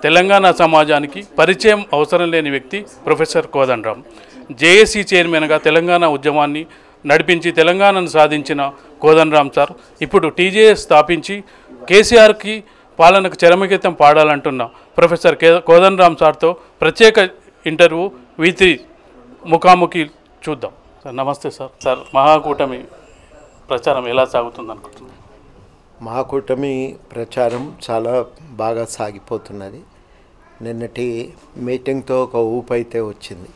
తెలంగాణ సమాజానికి పరిచయం అవసరం లేని వ్యక్తి ప్రొఫెసర్ కోదండరాం. జేఏసీ చైర్మన్గా తెలంగాణ ఉద్యమాన్ని నడిపించి తెలంగాణను సాధించిన కోదండరాం సార్ ఇప్పుడు టీజేఎస్ స్థాపించి కేసీఆర్కి పాలనకు చరమగీతం పాడాలంటున్న ప్రొఫెసర్ కోదండరాం సార్తో ప్రత్యేక ఇంటర్వ్యూ V3 ముఖాముఖి చూద్దాం. సార్ నమస్తే సార్. సార్ మహాకూటమి ప్రచారం ఎలా సాగుతుంది అనుకుంటున్నారు? మహాకూటమి ప్రచారం చాలా బాగా సాగిపోతున్నది. నిన్నటి మీటింగ్తో ఒక ఊపు అయితే వచ్చింది.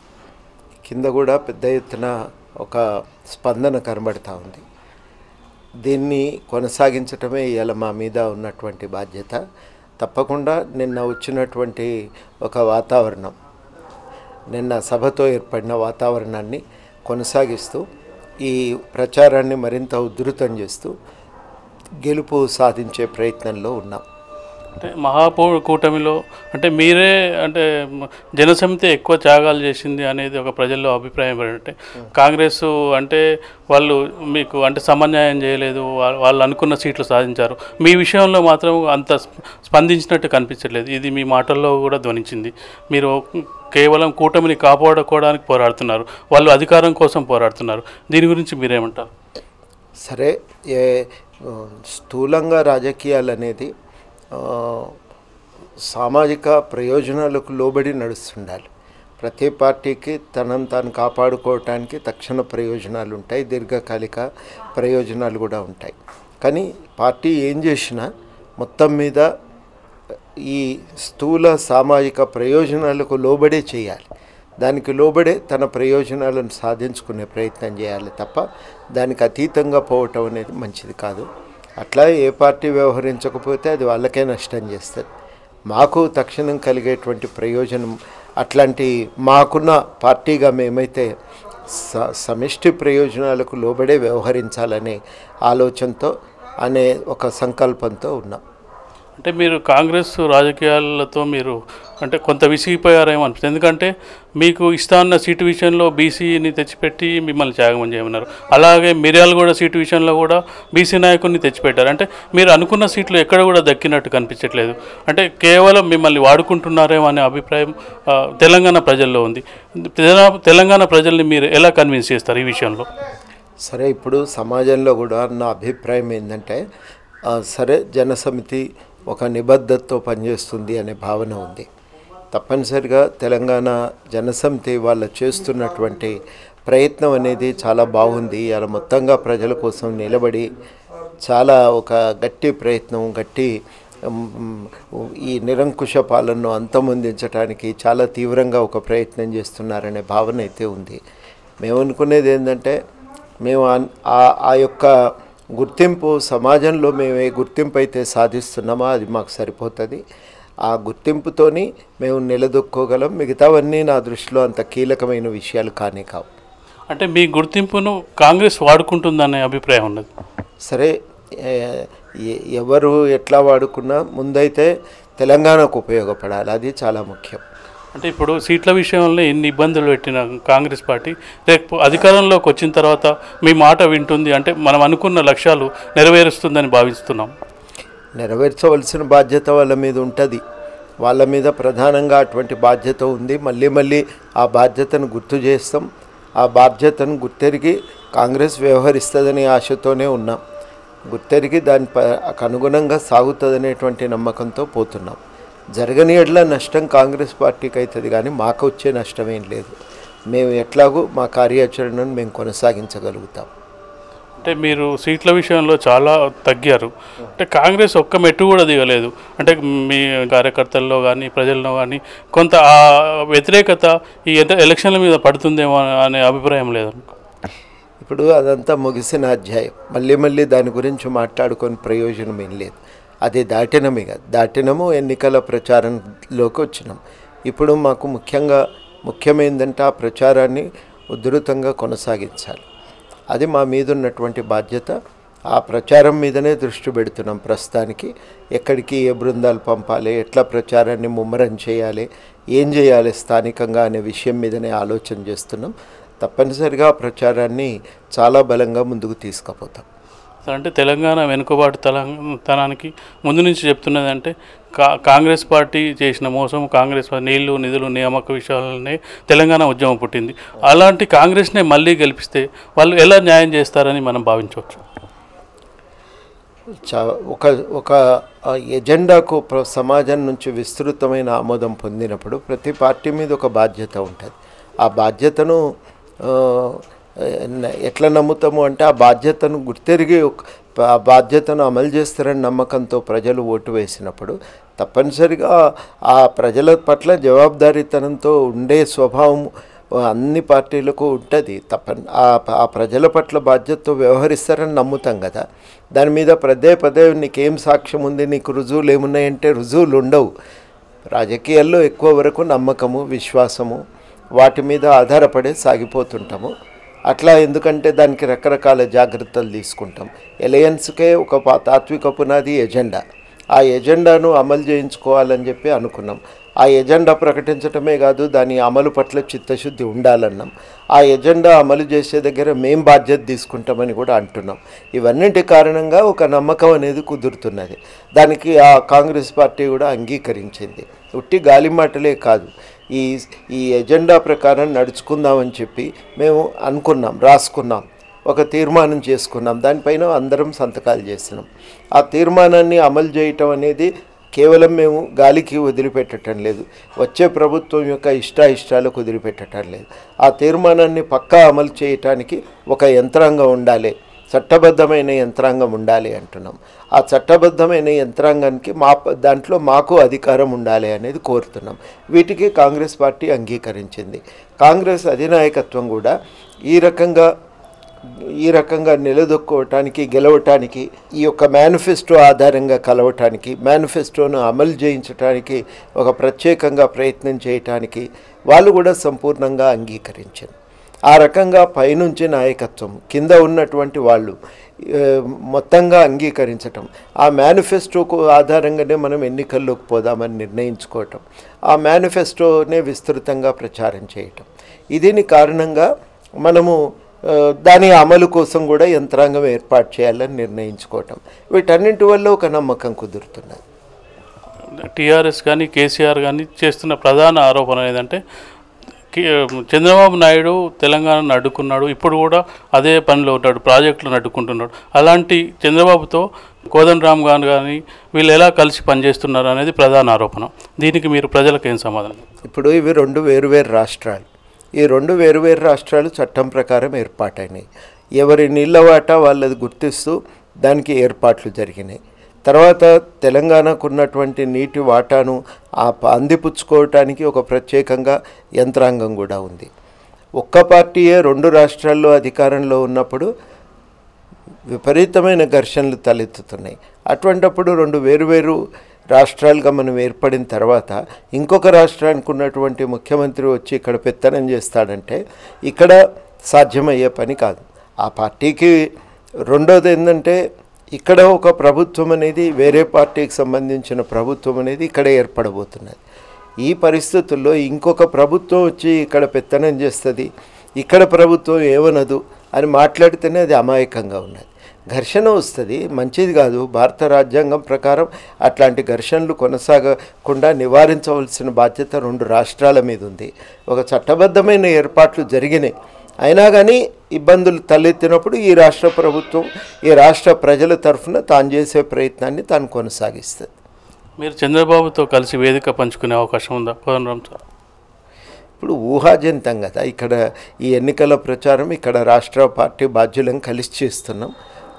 కింద కూడా పెద్ద ఎత్తున ఒక స్పందన కనబడుతూ ఉంది. దీన్ని కొనసాగించటమే ఇవాళ మా మీద ఉన్నటువంటి బాధ్యత. తప్పకుండా నిన్న వచ్చినటువంటి ఒక వాతావరణం, నిన్న సభతో ఏర్పడిన వాతావరణాన్ని కొనసాగిస్తూ ఈ ప్రచారాన్ని మరింత ఉధృతం చేస్తూ గెలుపు సాధించే ప్రయత్నంలో ఉన్నాం. అంటే మహాకూటమిలో అంటే మీరే అంటే జనసమితి ఎక్కువ త్యాగాలు చేసింది అనేది ఒక ప్రజల్లో అభిప్రాయం. అంటే కాంగ్రెస్ అంటే వాళ్ళు మీకు అంటే సమన్యాయం చేయలేదు, వాళ్ళు అనుకున్న సీట్లు సాధించారు. మీ విషయంలో మాత్రం అంత స్పందించినట్టు కనిపించట్లేదు. ఇది మీ మాటల్లో కూడా ధ్వనించింది. మీరు కేవలం కూటమిని కాపాడుకోవడానికి పోరాడుతున్నారు, వాళ్ళు అధికారం కోసం పోరాడుతున్నారు. దీని గురించి మీరేమంటారు? సరే, స్థూలంగా రాజకీయాలు అనేది సామాజిక ప్రయోజనాలకు లోబడి నడుస్తుండాలి. ప్రతి పార్టీకి తనను తాను కాపాడుకోవటానికి తక్షణ ప్రయోజనాలు ఉంటాయి, దీర్ఘకాలిక ప్రయోజనాలు కూడా ఉంటాయి. కానీ పార్టీ ఏం చేసినా మొత్తం మీద ఈ స్థూల సామాజిక ప్రయోజనాలకు లోబడే చేయాలి. దానికి లోబడే తన ప్రయోజనాలను సాధించుకునే ప్రయత్నం చేయాలి తప్ప దానికి అతీతంగా పోవటం అనేది మంచిది కాదు. అట్లా ఏ పార్టీ వ్యవహరించకపోతే అది వాళ్ళకే నష్టం చేస్తుంది. మాకు తక్షణం కలిగేటువంటి ప్రయోజనం అట్లాంటి మాకున్న పార్టీగా మేమైతే సమిష్టి ప్రయోజనాలకు లోబడే వ్యవహరించాలనే ఆలోచనతో అనే ఒక సంకల్పంతో ఉన్నాం. అంటే మీరు కాంగ్రెస్ రాజకీయాలతో మీరు అంటే కొంత విసిగిపోయారేమో అనిపిస్తుంది. ఎందుకంటే మీకు ఇస్తాన్న సీటు విషయంలో బీసీని తెచ్చిపెట్టి మిమ్మల్ని త్యాగం చేయమన్నారు. అలాగే మిర్యాలగూడ సీటు విషయంలో కూడా బీసీ నాయకుడిని తెచ్చిపెట్టారు. అంటే మీరు అనుకున్న సీట్లు ఎక్కడ కూడా దక్కినట్టు కనిపించట్లేదు. అంటే కేవలం మిమ్మల్ని వాడుకుంటున్నారేమో అనే అభిప్రాయం తెలంగాణ ప్రజల్లో ఉంది. తెలంగాణ ప్రజల్ని మీరు ఎలా కన్విన్స్ చేస్తారు ఈ విషయంలో? సరే, ఇప్పుడు సమాజంలో కూడా నా అభిప్రాయం ఏంటంటే సరే జనసమితి ఒక నిబద్ధతతో పనిచేస్తుంది అనే భావన ఉంది. తప్పనిసరిగా తెలంగాణ జనసమితి వాళ్ళు చేస్తున్నటువంటి ప్రయత్నం అనేది చాలా బాగుంది. అలా మొత్తంగా ప్రజల కోసం నిలబడి చాలా ఒక గట్టి ప్రయత్నం, గట్టి ఈ నిరంకుశ పాలనను అంతమొందించడానికి చాలా తీవ్రంగా ఒక ప్రయత్నం చేస్తున్నారనే భావన అయితే ఉంది. మేము అనుకునేది ఏంటంటే మేము ఆ యొక్క గుర్తింపు సమాజంలో మేము ఏ గుర్తింపు అయితే సాధిస్తున్నామో అది మాకు సరిపోతుంది. ఆ గుర్తింపుతోని మేము నిలదొక్కోగలం. మిగతావన్నీ నా దృష్టిలో అంత కీలకమైన విషయాలు కానే కావు. అంటే మీ గుర్తింపును కాంగ్రెస్ వాడుకుంటుందనే అభిప్రాయం ఉన్నది. సరే, ఎవరు ఎట్లా వాడుకున్నా ముందైతే తెలంగాణకు ఉపయోగపడాలి, అది చాలా ముఖ్యం. అంటే ఇప్పుడు సీట్ల విషయంలో ఎన్ని ఇబ్బందులు పెట్టిన కాంగ్రెస్ పార్టీ రేపు అధికారంలోకి వచ్చిన తర్వాత మీ మాట వింటుంది, అంటే మనం అనుకున్న లక్ష్యాలు నెరవేరుస్తుందని భావిస్తున్నాం. నెరవేర్చవలసిన బాధ్యత వాళ్ళ మీద ఉంటుంది. వాళ్ళ మీద ప్రధానంగా అటువంటి బాధ్యత ఉంది. మళ్ళీ మళ్ళీ ఆ బాధ్యతను గుర్తు చేస్తాం. ఆ బాధ్యతను గుర్తెరిగి కాంగ్రెస్ వ్యవహరిస్తుందనే ఆశతోనే ఉన్నాం. గుర్తెరిగి దానికి అనుగుణంగా సాగుతుందనేటువంటి నమ్మకంతో పోతున్నాం. జరగని ఎట్లా నష్టం కాంగ్రెస్ పార్టీకి అవుతుంది, కానీ మాకు వచ్చే నష్టం ఏం లేదు. మేము ఎట్లాగూ మా కార్యాచరణను మేము కొనసాగించగలుగుతాం. అంటే మీరు సీట్ల విషయంలో చాలా తగ్గారు. అంటే కాంగ్రెస్ ఒక్క మెట్టు కూడా దిగలేదు. అంటే మీ కార్యకర్తల్లో కానీ ప్రజల్లో కానీ కొంత ఆ వ్యతిరేకత ఈ ఎలక్షన్ల మీద పడుతుందేమో అనే అభిప్రాయం లేదు. ఇప్పుడు అదంతా ముగిసిన అధ్యాయం. మళ్ళీ మళ్ళీ దాని గురించి మాట్లాడుకొని ప్రయోజనం ఏం లేదు. అది దాటినం. ఇక దాటినము, ఎన్నికల ప్రచారంలోకి వచ్చినాం. ఇప్పుడు మాకు ముఖ్యమైందంటే ఆ ప్రచారాన్ని ఉధృతంగా కొనసాగించాలి. అది మా మీద ఉన్నటువంటి బాధ్యత. ఆ ప్రచారం మీదనే దృష్టి పెడుతున్నాం ప్రస్తుతానికి. ఎక్కడికి ఏ బృందాలు పంపాలి, ఎట్లా ప్రచారాన్ని ముమ్మరం చేయాలి, ఏం చేయాలి స్థానికంగా అనే విషయం మీదనే ఆలోచన చేస్తున్నాం. తప్పనిసరిగా ప్రచారాన్ని చాలా బలంగా ముందుకు తీసుకుపోతాం. అంటే తెలంగాణ వెనుకబాటు తనానికి ముందు నుంచి చెప్తున్నది అంటే కాంగ్రెస్ పార్టీ చేసిన మోసం, కాంగ్రెస్ నీళ్లు నిధులు నియామక విషయాలనే తెలంగాణ ఉద్యమం పుట్టింది. అలాంటి కాంగ్రెస్నే మళ్ళీ గెలిపిస్తే వాళ్ళు ఎలా న్యాయం చేస్తారని మనం భావించవచ్చు. ఒక ఎజెండాకు సమాజం నుంచి విస్తృతమైన ఆమోదం పొందినప్పుడు ప్రతి పార్టీ మీద ఒక బాధ్యత ఉంటుంది. ఆ బాధ్యతను ఎట్లా నమ్ముతాము అంటే ఆ బాధ్యతను గుర్తెరిగి ఆ బాధ్యతను అమలు చేస్తారని నమ్మకంతో ప్రజలు ఓటు వేసినప్పుడు తప్పనిసరిగా ఆ ప్రజల పట్ల జవాబుదారీతనంతో ఉండే స్వభావం అన్ని పార్టీలకు ఉంటుంది. ఆ ప్రజల పట్ల బాధ్యతతో వ్యవహరిస్తారని నమ్ముతాం కదా. దాని మీద పదే నీకేం సాక్ష్యం ఉంది, నీకు రుజువులు ఏమున్నాయంటే రుజువులు ఉండవు. రాజకీయాల్లో ఎక్కువ వరకు నమ్మకము, విశ్వాసము వాటి మీద ఆధారపడే సాగిపోతుంటాము. అట్లా ఎందుకంటే దానికి రకరకాల జాగ్రత్తలు తీసుకుంటాం. ఎలయన్స్కే ఒక తాత్విక పునాది ఎజెండా. ఆ ఎజెండాను అమలు చేయించుకోవాలని చెప్పి అనుకున్నాం. ఆ ఎజెండా ప్రకటించడమే కాదు, దాని అమలు పట్ల చిత్తశుద్ధి ఉండాలన్నాం. ఆ ఎజెండా అమలు చేసే దగ్గర మేం బాధ్యత తీసుకుంటామని కూడా అంటున్నాం. ఇవన్నింటి కారణంగా ఒక నమ్మకం అనేది కుదురుతున్నది. దానికి ఆ కాంగ్రెస్ పార్టీ కూడా అంగీకరించింది. ఉట్టి గాలి మాటలే కాదు, ఈ ఎజెండా ప్రకారం నడుచుకుందామని చెప్పి మేము అనుకున్నాం, రాసుకున్నాం, ఒక తీర్మానం చేసుకున్నాం. దానిపైన అందరం సంతకాలు చేస్తున్నాం. ఆ తీర్మానాన్ని అమలు చేయటం అనేది కేవలం మేము గాలికి వదిలిపెట్టడం లేదు, వచ్చే ప్రభుత్వం యొక్క ఇష్టాయిష్టాలకు వదిలిపెట్టడం లేదు. ఆ తీర్మానాన్ని పక్కా అమలు చేయటానికి ఒక యంత్రాంగం ఉండాలి, చట్టబద్ధమైన యంత్రాంగం ఉండాలి అంటున్నాం. ఆ చట్టబద్ధమైన యంత్రాంగానికి దాంట్లో మాకు అధికారం ఉండాలి అనేది కోరుతున్నాం. వీటికి కాంగ్రెస్ పార్టీ అంగీకరించింది. కాంగ్రెస్ అధినాయకత్వం కూడా ఈ రకంగా నిలదొక్కోవటానికి, గెలవటానికి, ఈ యొక్క మేనిఫెస్టో ఆధారంగా కలవటానికి, మేనిఫెస్టోను అమలు చేయించడానికి ఒక ప్రత్యేకంగా ప్రయత్నం చేయటానికి వాళ్ళు కూడా సంపూర్ణంగా అంగీకరించారు. ఆ రకంగా పైనుంచి నాయకత్వం, కింద ఉన్నటువంటి వాళ్ళు మొత్తంగా అంగీకరించటం, ఆ మేనిఫెస్టోకు ఆధారంగానే మనం ఎన్నికల్లోకి పోదామని నిర్ణయించుకోవటం, ఆ మేనిఫెస్టోనే విస్తృతంగా ప్రచారం చేయటం, దీని కారణంగా మనము దాని అమలు కోసం కూడా యంత్రాంగం ఏర్పాటు చేయాలని నిర్ణయించుకోవటం, వీటన్నింటి వల్ల ఒక నమ్మకం కుదురుతున్నది. టీఆర్ఎస్ కానీ కేసీఆర్ కానీ చేస్తున్న ప్రధాన ఆరోపణ ఏంటంటే చంద్రబాబు నాయుడు తెలంగాణను అడ్డుకున్నాడు, ఇప్పుడు కూడా అదే పనిలో ఉంటాడు, ప్రాజెక్టులను అడ్డుకుంటున్నాడు. అలాంటి చంద్రబాబుతో కోదండరామ్ గారు కానీ వీళ్ళు ఎలా కలిసి పనిచేస్తున్నారు అనేది ప్రధాన ఆరోపణ. దీనికి మీరు ప్రజలకు ఏం సమాధానం? ఇప్పుడు ఇవి రెండు వేరువేరు రాష్ట్రాలు. ఈ రెండు వేరువేరు రాష్ట్రాలు చట్టం ప్రకారం ఏర్పాటైనాయి. ఎవరి నీళ్ళ వాటా వాళ్ళది గుర్తిస్తూ దానికి ఏర్పాట్లు జరిగినాయి. తర్వాత తెలంగాణకు ఉన్నటువంటి నీటి వాటాను అందిపుచ్చుకోవటానికి ఒక ప్రత్యేకంగా యంత్రాంగం కూడా ఉంది. ఒక్క పార్టీయే రెండు రాష్ట్రాల్లో అధికారంలో ఉన్నప్పుడు విపరీతమైన ఘర్షణలు తలెత్తుతున్నాయి. అటువంటప్పుడు రెండు వేరువేరు రాష్ట్రాలుగా మనం ఏర్పడిన తర్వాత ఇంకొక రాష్ట్రానికి ఉన్నటువంటి ముఖ్యమంత్రి వచ్చి ఇక్కడ పెత్తనం చేస్తాడంటే ఇక్కడ సాధ్యమయ్యే పని కాదు ఆ పార్టీకి. రెండోది ఏంటంటే ఇక్కడ ఒక ప్రభుత్వం అనేది, వేరే పార్టీకి సంబంధించిన ప్రభుత్వం అనేది ఇక్కడ ఏర్పడబోతున్నది. ఈ పరిస్థితుల్లో ఇంకొక ప్రభుత్వం వచ్చి ఇక్కడ పెత్తనం చేస్తుంది, ఇక్కడ ప్రభుత్వం ఏమనదు అని మాట్లాడితేనే అది అమాయకంగా ఉన్నది. ఘర్షణ వస్తుంది, మంచిది కాదు. భారత రాజ్యాంగం ప్రకారం అట్లాంటి ఘర్షణలు కొనసాగకుండా నివారించవలసిన బాధ్యత రెండు రాష్ట్రాల మీద ఉంది. ఒక చట్టబద్ధమైన ఏర్పాట్లు జరిగినాయి, అయినా కానీ ఇబ్బందులు తలెత్తినప్పుడు ఈ రాష్ట్ర ప్రభుత్వం, ఈ రాష్ట్ర ప్రజల తరఫున తాను చేసే ప్రయత్నాన్ని తాను కొనసాగిస్తుంది. మీరు చంద్రబాబుతో కలిసి వేదిక పంచుకునే అవకాశం ఉందా కోదండరామ్ సార్? ఇప్పుడు ఊహాజనితం కదా, ఇక్కడ ఈ ఎన్నికల ప్రచారం ఇక్కడ రాష్ట్ర పార్టీ బాధ్యులను కలిసి చేస్తున్నాం.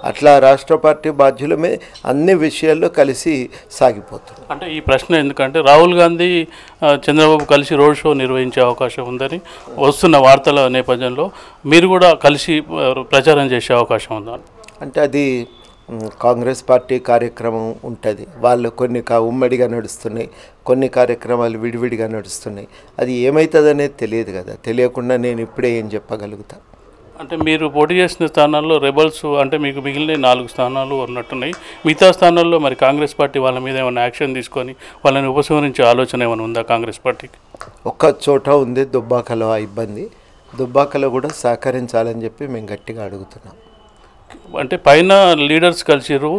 అట్లా రాష్ట్ర పార్టీ బాధ్యులమే అన్ని విషయాల్లో కలిసి సాగిపోతుంది. అంటే ఈ ప్రశ్న ఎందుకంటే రాహుల్ గాంధీ చంద్రబాబు కలిసి రోడ్ షో నిర్వహించే అవకాశం ఉందని వస్తున్న వార్తల నేపథ్యంలో మీరు కూడా కలిసి ప్రచారం చేసే అవకాశం ఉందా? అంటే అది కాంగ్రెస్ పార్టీ కార్యక్రమం ఉంటుంది. వాళ్ళు కొన్ని ఉమ్మడిగా నడుస్తున్నాయి, కొన్ని కార్యక్రమాలు విడివిడిగా నడుస్తున్నాయి. అది ఏమవుతుంది అనేది తెలియదు కదా. తెలియకుండా నేను ఇప్పుడే ఏం చెప్పగలుగుతా? అంటే మీరు పోటీ చేసిన స్థానాల్లో రెబల్స్ అంటే మీకు మిగిలిన 4 స్థానాలు ఉన్నట్టున్నాయి. మిగతా స్థానాల్లో మరి కాంగ్రెస్ పార్టీ వాళ్ళ మీద ఏమైనా యాక్షన్ తీసుకొని వాళ్ళని ఉపసంహరించే ఆలోచన ఏమైనా ఉందా కాంగ్రెస్ పార్టీకి? ఒక్క చోట ఉంది, దుబ్బాకలో ఆ ఇబ్బంది. దుబ్బాకలో కూడా సహకరించాలని చెప్పి మేము గట్టిగా అడుగుతున్నాం. అంటే పైన లీడర్స్ కలిసిరు,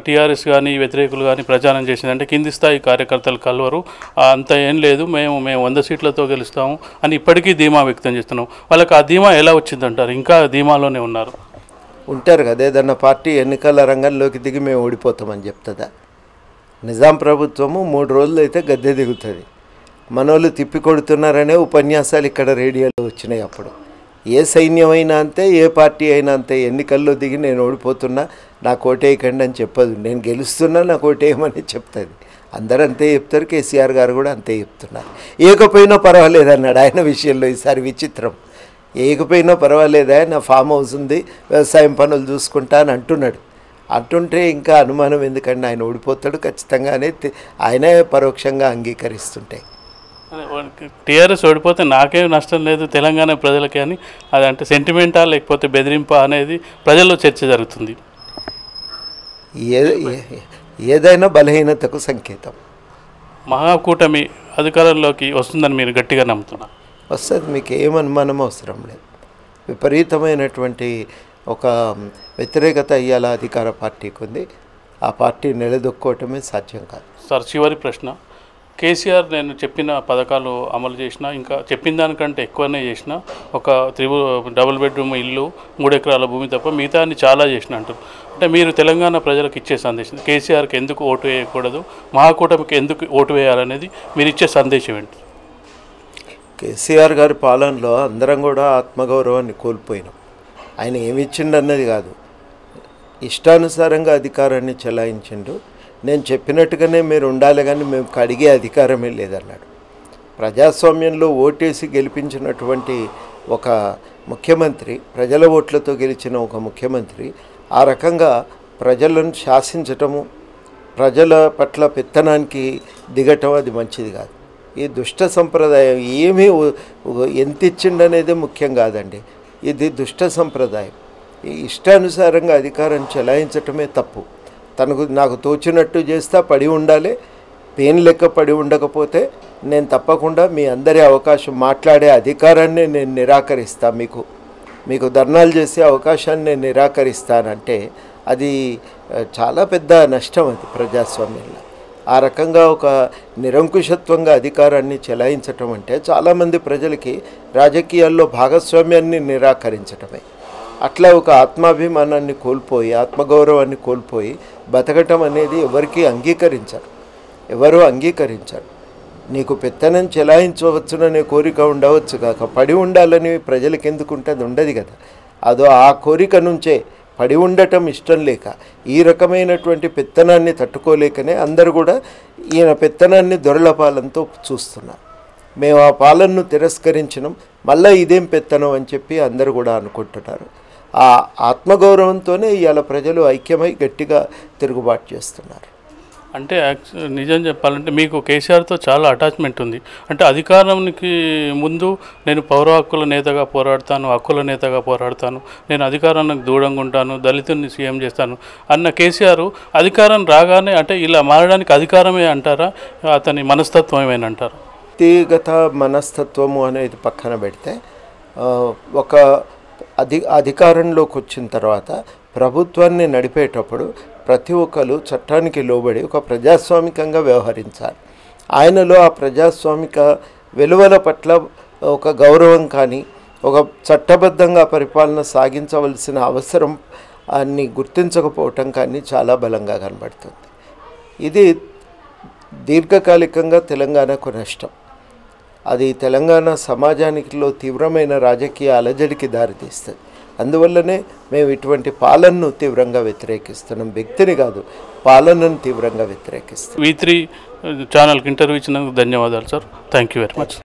టీఆర్ఎస్ కానీ వ్యతిరేకులు కానీ ప్రచారం చేసింది, అంటే కింది స్థాయి కార్యకర్తలు కలవరు, అంత ఏం లేదు, మేము 100 సీట్లతో గెలుస్తాము అని ఇప్పటికీ ధీమా వ్యక్తం చేస్తున్నాం. వాళ్ళకి ఆ ధీమా ఎలా వచ్చిందంటారు? ఇంకా ధీమాలోనే ఉన్నారు. ఉంటారు కదా, ఏదన్నా పార్టీ ఎన్నికల రంగంలోకి దిగి మేము ఓడిపోతామని చెప్తుందా? నిజాం ప్రభుత్వము 3 రోజులు అయితే గద్దె దిగుతుంది. మనోళ్ళు తిప్పి కొడుతున్నారనే ఉపన్యాసాలు ఇక్కడ రేడియోలో వచ్చినాయి. అప్పుడు ఏ సైన్యం అయినా అంతే, ఏ పార్టీ అయినా అంతే, ఎన్నికల్లో దిగి నేను ఓడిపోతున్నా నాకు ఓటేయకండి అని చెప్పదు, నేను గెలుస్తున్నా నాకు ఓటేయమని చెప్తుంది. అందరూ అంతే చెప్తారు. కేసీఆర్ గారు కూడా అంతే చెప్తున్నారు. ఏకపోయినా పర్వాలేదు అన్నాడు ఆయన విషయంలో. ఈసారి విచిత్రం, ఏకపోయినా పర్వాలేదా, నా ఫామ్ హౌస్ ఉంది, వ్యవసాయం పనులు చూసుకుంటా అని అంటున్నాడు. అంటుంటే ఇంకా అనుమానం ఎందుకండి, ఆయన ఓడిపోతాడు ఖచ్చితంగా అనేది ఆయనే పరోక్షంగా అంగీకరిస్తుంటాయి. టీఆర్ఎస్ ఓడిపోతే నాకేం నష్టం లేదు తెలంగాణ ప్రజలకి అని, అది అంటే సెంటిమెంటా లేకపోతే బెదిరింపా అనేది ప్రజల్లో చర్చ జరుగుతుంది. ఏదైనా బలహీనతకు సంకేతం. మహాకూటమి అధికారంలోకి వస్తుందని మీరు గట్టిగా నమ్ముతున్నారు? వస్తుంది, మీకు ఏమనుమానం అవసరం లేదు. విపరీతమైనటువంటి ఒక వ్యతిరేకత ఇవాళ అధికార పార్టీకి ఉంది. ఆ పార్టీ నిలదొక్కోవటమే సాధ్యం కాదు. సార్, చివరి ప్రశ్న. కేసీఆర్ నేను చెప్పిన పథకాలు అమలు చేసిన, ఇంకా చెప్పిన దానికంటే ఎక్కువనే చేసిన, ఒక డబుల్ బెడ్రూమ్ ఇల్లు, 3 ఎకరాల భూమి తప్ప మిగతా అన్ని చాలా చేసిన అంటారు. అంటే మీరు తెలంగాణ ప్రజలకు ఇచ్చే సందేశం, కేసీఆర్కి ఎందుకు ఓటు వేయకూడదు, మహాకూటమికి ఎందుకు ఓటు వేయాలనేది మీరు ఇచ్చే సందేశం ఏంటి? కేసీఆర్ గారి పాలనలో అందరం కూడా ఆత్మగౌరవాన్ని కోల్పోయినాం. ఆయన ఏమి ఇచ్చిండు అన్నది కాదు, ఇష్టానుసారంగా అధికారాన్ని చెలాయించిండు. నేను చెప్పినట్టుగానే మీరు ఉండాలి కానీ మేము అడిగే అధికారమే లేదన్నాడు. ప్రజాస్వామ్యంలో ఓటేసి గెలిపించినటువంటి ఒక ముఖ్యమంత్రి, ప్రజల ఓట్లతో గెలిచిన ఒక ముఖ్యమంత్రి ఆ రకంగా ప్రజలను శాసించటము, ప్రజల పట్ల పెత్తనానికి దిగటం అది మంచిది కాదు. ఈ దుష్ట సంప్రదాయం ఏమీ ఎంత ఇచ్చిండనేది ముఖ్యం కాదండి. ఇది దుష్ట సంప్రదాయం. ఈ ఇష్టానుసారంగా అధికారం చెలాయించటమే తప్పు. నాకు తోచినట్టు చేస్తా, పడి ఉండాలి, పెయిన్ లెక్క పడి ఉండకపోతే నేను తప్పకుండా మీ అందరి అవకాశం మాట్లాడే అధికారాన్ని నేను నిరాకరిస్తా, మీకు ధర్నాలు చేసే అవకాశాన్ని నేను నిరాకరిస్తానంటే అది చాలా పెద్ద నష్టం. అది ప్రజాస్వామ్యంలో ఆ రకంగా ఒక నిరంకుశత్వంగా అధికారాన్ని చెలాయించటం అంటే చాలామంది ప్రజలకి రాజకీయాల్లో భాగస్వామ్యాన్ని నిరాకరించటమే. అట్లా ఒక ఆత్మాభిమానాన్ని కోల్పోయి, ఆత్మగౌరవాన్ని కోల్పోయి బతకటం అనేది ఎవరు అంగీకరించరు. నీకు పెత్తనం చెలాయించవచ్చుననే కోరిక ఉండవచ్చు కాక పడి ఉండాలని ప్రజలకు ఎందుకు ఉంటుంది? ఉండదు కదా. ఆ కోరిక నుంచే పడి ఉండటం ఇష్టం లేక ఈ రకమైనటువంటి పెత్తనాన్ని తట్టుకోలేకనే అందరూ కూడా ఈయన పెత్తనాన్ని దొరల పాలనతో చూస్తున్నారు. మేము ఆ పాలనను తిరస్కరించినాం, మళ్ళీ ఇదేం పెత్తనం అని చెప్పి అందరూ కూడా అనుకుంటున్నారు. ఆ ఆత్మగౌరవంతోనే ఇవాళ ప్రజలు ఐక్యమై గట్టిగా తిరుగుబాటు చేస్తున్నారు. అంటే నిజం చెప్పాలంటే మీకు కేసీఆర్తో చాలా అటాచ్మెంట్ ఉంది. అంటే అధికారానికి ముందు నేను పౌర హక్కుల నేతగా పోరాడతాను, హక్కుల నేతగా పోరాడతాను, నేను అధికారానికి దూరంగా ఉంటాను, దళితుల్ని సీఎం చేస్తాను అన్న కేసీఆర్ అధికారం రాగానే అంటే ఇలా మారడానికి అధికారమే అంటారా, అతని మనస్తత్వం ఏమైనా అంటారా? వ్యక్తిగత మనస్తత్వము అనేది పక్కన పెడితే ఒక అధికారంలోకి వచ్చిన తర్వాత ప్రభుత్వాన్ని నడిపేటప్పుడు ప్రతి ఒక్కరు చట్టానికి లోబడి ఒక ప్రజాస్వామికంగా వ్యవహరించాలి. ఆయనలో ఆ ప్రజాస్వామిక విలువల పట్ల ఒక గౌరవం కానీ, ఒక చట్టబద్ధంగా పరిపాలన సాగించవలసిన అవసరం అన్ని గుర్తించకపోవటం కానీ చాలా బలంగా కనబడుతుంది. ఇది దీర్ఘకాలికంగా తెలంగాణకు నష్టం. అది తెలంగాణ సమాజానికిలో తీవ్రమైన రాజకీయ అలజడికి దారితీస్తుంది. అందువల్లనే మేము ఇటువంటి పాలనను తీవ్రంగా వ్యతిరేకిస్తున్నాం. వ్యక్తిని కాదు, పాలనను తీవ్రంగా వ్యతిరేకిస్తున్నాం. V3 ఛానల్కి ఇంటర్వ్యూ ఇచ్చినందుకు ధన్యవాదాలు sir. Thank you very much.